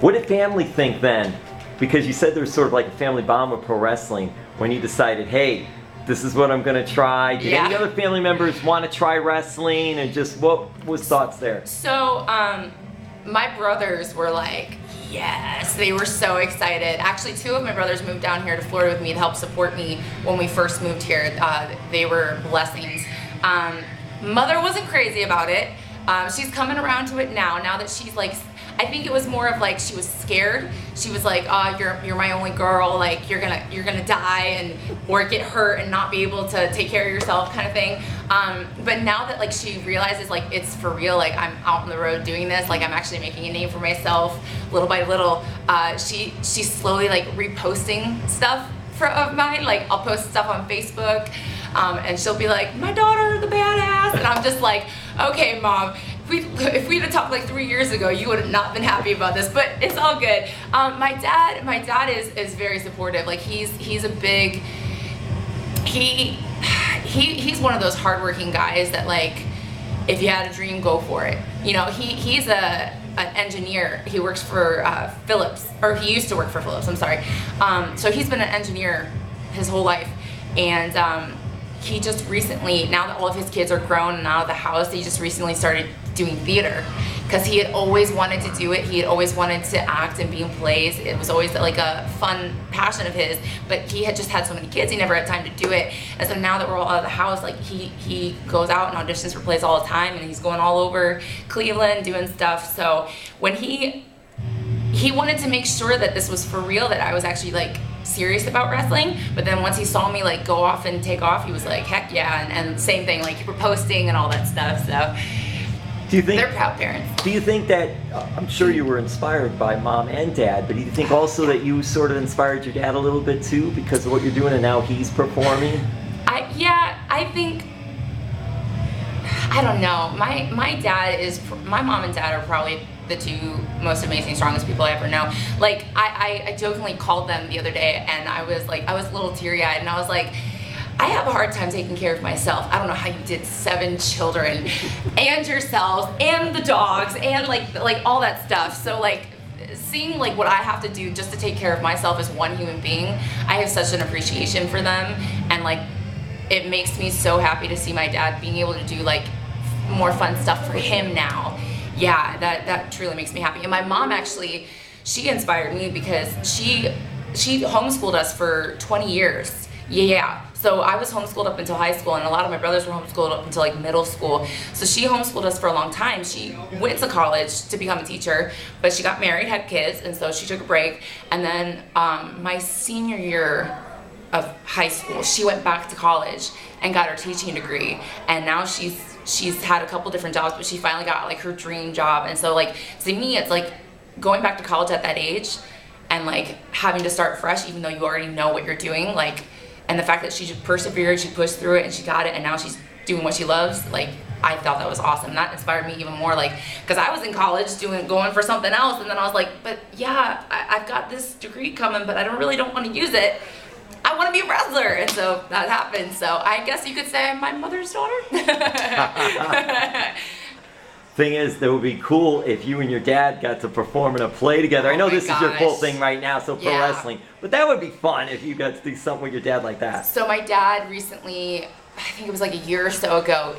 What did family think then? Because you said there was sort of like a family bond with pro wrestling when you decided, hey, this is what I'm going to try. Did any other family members want to try wrestling, and just what was thoughts there? So my brothers were like, yes, they were so excited. Actually, 2 of my brothers moved down here to Florida with me to help support me when we first moved here. They were blessings. Mother wasn't crazy about it. She's coming around to it now that she's like, I think it was more of like she was scared. She was like, "Oh, you're my only girl. Like you're gonna die or get hurt and not be able to take care of yourself," kind of thing. But now that like she realizes like it's for real, like I'm out on the road doing this, like I'm actually making a name for myself little by little. She's slowly like reposting stuff of mine. Like I'll post stuff on Facebook, and she'll be like, "My daughter, the badass," and I'm just like, "Okay, Mom. If we'd have talked like 3 years ago, you would have not been happy about this," but it's all good. My dad is very supportive. Like he's a big, he's one of those hardworking guys that like, if you had a dream, go for it. You know, he's an engineer. He works for Philips, or he used to work for Philips. I'm sorry. So he's been an engineer his whole life, and he just recently, now that all of his kids are grown and out of the house, he just recently started doing theater because he had always wanted to do it. He had always wanted to act and be in plays. It was always like a fun passion of his, but he had just had so many kids, he never had time to do it. And so now that we're all out of the house, like he goes out and auditions for plays all the time, and he's going all over Cleveland doing stuff. So when he wanted to make sure that this was for real, that I was actually like serious about wrestling, but then once he saw me like go off and take off, he was like, heck yeah. And same thing, like we're posting and all that stuff. So do you think they're proud parents? Do you think that, I'm sure you were inspired by Mom and Dad, but do you think also that you sort of inspired your dad a little bit too because of what you're doing and now he's performing? I think, I don't know. My mom and dad are probably the 2 most amazing, strongest people I ever know. Like I jokingly called them the other day, and I was a little teary-eyed, and I was like, I have a hard time taking care of myself. I don't know how you did 7 children and yourselves and the dogs and like all that stuff. So like seeing like what I have to do just to take care of myself as one human being, I have such an appreciation for them, and like it makes me so happy to see my dad being able to do like more fun stuff for him now. Yeah, that truly makes me happy. And my mom actually, she inspired me because she homeschooled us for 20 years. Yeah. So I was homeschooled up until high school, and a lot of my brothers were homeschooled up until like middle school. So she homeschooled us for a long time. She went to college to become a teacher, but she got married, had kids, and so she took a break. And then my senior year of high school, she went back to college and got her teaching degree. And now she's had a couple different jobs, but she finally got like her dream job. And so like to me, it's like going back to college at that age and like having to start fresh, even though you already know what you're doing, like. And the fact that she just persevered, she pushed through it, and she got it, and now she's doing what she loves, like, I thought that was awesome. That inspired me even more, like, because I was in college going for something else, and then I was like, but yeah, I've got this degree coming, but I don't want to use it. I want to be a wrestler, and so that happened. So I guess you could say I'm my mother's daughter. Thing is, that would be cool if you and your dad got to perform in a play together. I know this is your full thing right now, so pro wrestling, but that would be fun if you got to do something with your dad like that. So my dad recently, I think it was like a year or so ago,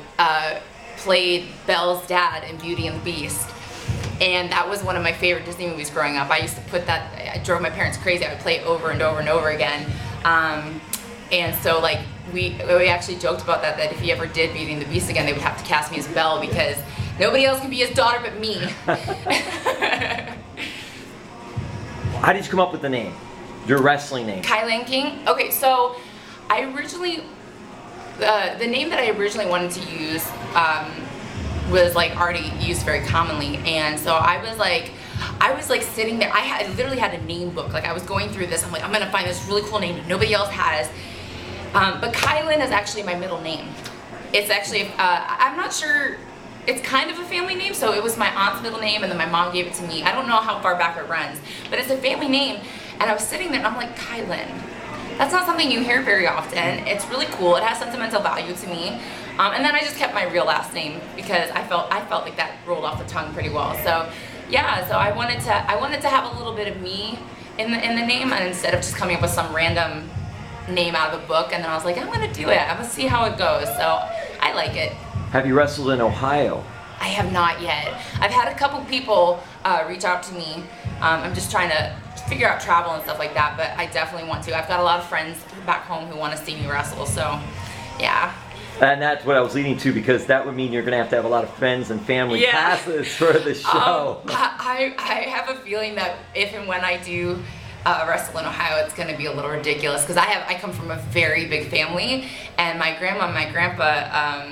played Belle's dad in Beauty and the Beast. And that was one of my favorite Disney movies growing up. I used to put that, I drove my parents crazy. I would play it over and over and over again. And so like we actually joked about that if he ever did Beauty and the Beast again, they would have to cast me as Belle because nobody else can be his daughter but me. How did you come up with the name? Your wrestling name? KiLynn King? Okay, so I originally, the name that I originally wanted to use was like already used very commonly, and so I was like sitting there, I literally had a name book, like I was going through this, I'm like, I'm gonna find this really cool name that nobody else has, but KiLynn is actually my middle name. It's actually, I'm not sure, it's kind of a family name, so it was my aunt's middle name and then my mom gave it to me. I don't know how far back it runs, but it's a family name, and I was sitting there and I'm like, KiLynn. That's not something you hear very often. It's really cool, it has sentimental value to me. And then I just kept my real last name because I felt like that rolled off the tongue pretty well. So yeah, so I wanted to have a little bit of me in the name, and instead of just coming up with some random name out of a book, and then I was like, I'm gonna do it. I'm gonna see how it goes. So I like it. Have you wrestled in Ohio? I have not yet. I've had a couple people reach out to me. I'm just trying to figure out travel and stuff like that, but I definitely want to. I've got a lot of friends back home who want to see me wrestle, so yeah. And that's what I was leading to, because that would mean you're going to have a lot of friends and family passes for the show. I have a feeling that if and when I do wrestle in Ohio, it's going to be a little ridiculous, because I come from a very big family, and my grandma and my grandpa,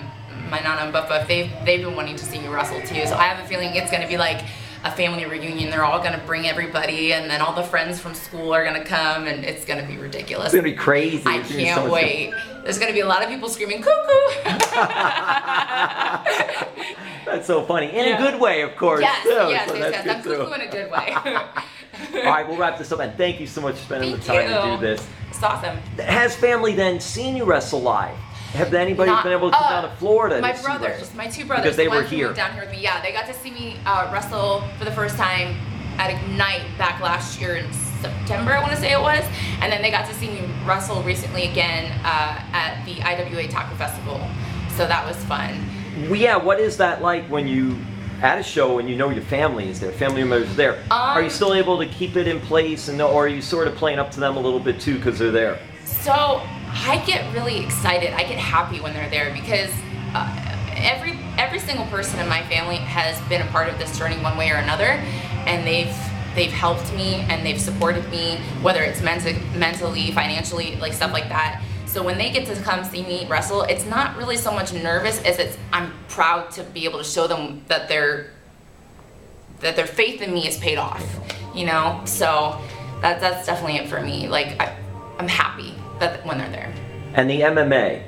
my nana and buppa, they've been wanting to see me wrestle too. So I have a feeling it's going to be like a family reunion. They're all going to bring everybody, and then all the friends from school are going to come, and it's going to be ridiculous. It's going to be crazy. I can't wait. There's going to be a lot of people screaming, cuckoo! That's so funny. In a good way, of course. Yes, too, yes, so yes. I'm cuckoo in a good way. All right, we'll wrap this up, and thank you so much for spending the time to do this. It's awesome. Has family then seen you wrestle live? Have anybody been able to come down to Florida? My brothers, my two brothers, because they were ones who here moved down here with me. Yeah, they got to see me wrestle for the first time at Ignite back last year in September, I want to say it was, and then they got to see me wrestle recently again at the IWA Taco Festival. So that was fun. Well, yeah, what is that like when you at a show and you know your family is there, family members are there? Are you still able to keep it in place, and or are you sort of playing up to them a little bit too because they're there? So I get really excited. I get happy when they're there, because every single person in my family has been a part of this journey one way or another, and they've helped me and they've supported me, whether it's mentally, financially, like stuff like that. So when they get to come see me wrestle, it's not really so much nervous as I'm proud to be able to show them that their faith in me is paid off, you know? So that's definitely it for me. Like I'm happy that when they're there. And the MMA,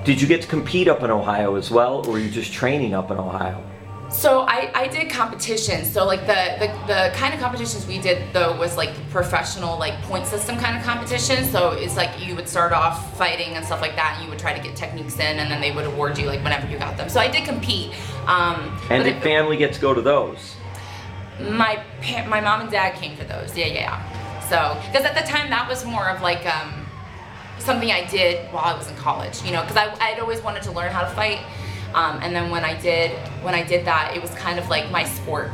did you get to compete up in Ohio as well, or were you just training up in Ohio? So I did competitions. So like the kind of competitions we did though was like professional, like point system kind of competitions. So it's like you would start off fighting and stuff like that, and you would try to get techniques in, and then they would award you like whenever you got them. So I did compete. And did family get to go to those? My mom and dad came to those. Yeah. So because at the time that was more of like something I did while I was in college, you know, because I'd always wanted to learn how to fight. And then when I did that, it was kind of like my sport,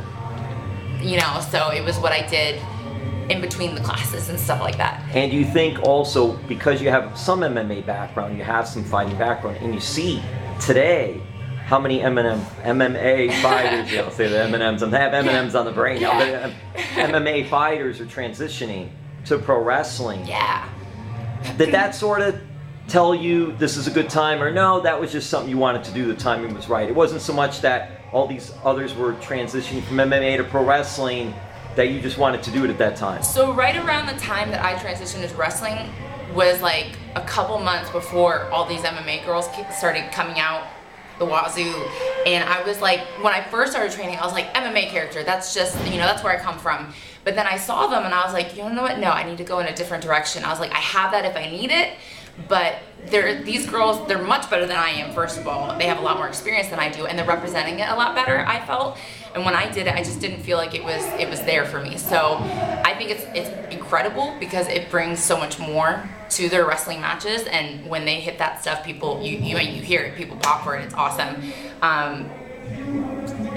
you know, so it was what I did in between the classes and stuff like that. And you think also, because you have some MMA background, you have some fighting background, and you see today how many MMA fighters, I'll say the M&Ms, I have M&Ms on the brain now, but MMA fighters are transitioning to pro wrestling. Yeah. Did that sort of tell you this is a good time, or no, that was just something you wanted to do, the timing was right? It wasn't so much that all these others were transitioning from MMA to pro wrestling, that you just wanted to do it at that time? So right around the time that I transitioned to wrestling was like a couple months before all these MMA girls started coming out the wazoo, and I was like, when I first started training, I was like, MMA character, that's just, you know, that's where I come from. But then I saw them and I was like, you know what, no, I need to go in a different direction. I was like, I have that if I need it. But these girls, they're much better than I am, first of all. They have a lot more experience than I do, and they're representing it a lot better, I felt. And when I did it, I just didn't feel like it was there for me. So I think it's incredible, because it brings so much more to their wrestling matches, and when they hit that stuff, people, you hear it, people pop for it, it's awesome.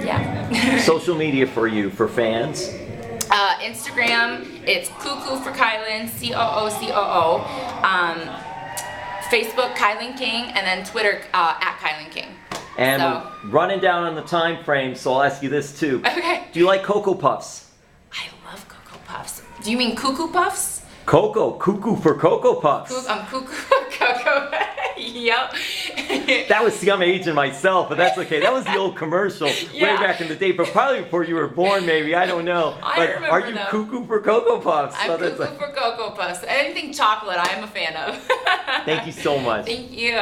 Yeah. Social media for you, for fans? Instagram, it's Cuckoo for KiLynn, COOCOO. Facebook, KiLynn King, and then Twitter, at KiLynn King. And we're running down on the time frame, so I'll ask you this too. Okay. Do you like Cocoa Puffs? I love Cocoa Puffs. Do you mean Cuckoo Puffs? Cuckoo for Cocoa Puffs. Cuckoo for Cocoa. Yep. That was, see, I'm aging myself, but that's okay. That was the old commercial way back in the day, but probably before you were born, maybe. I don't know. I remember are you them. Cuckoo for Cocoa Puffs? I'm Cuckoo for Cocoa Puffs. Anything chocolate, I am a fan of. Thank you so much. Thank you.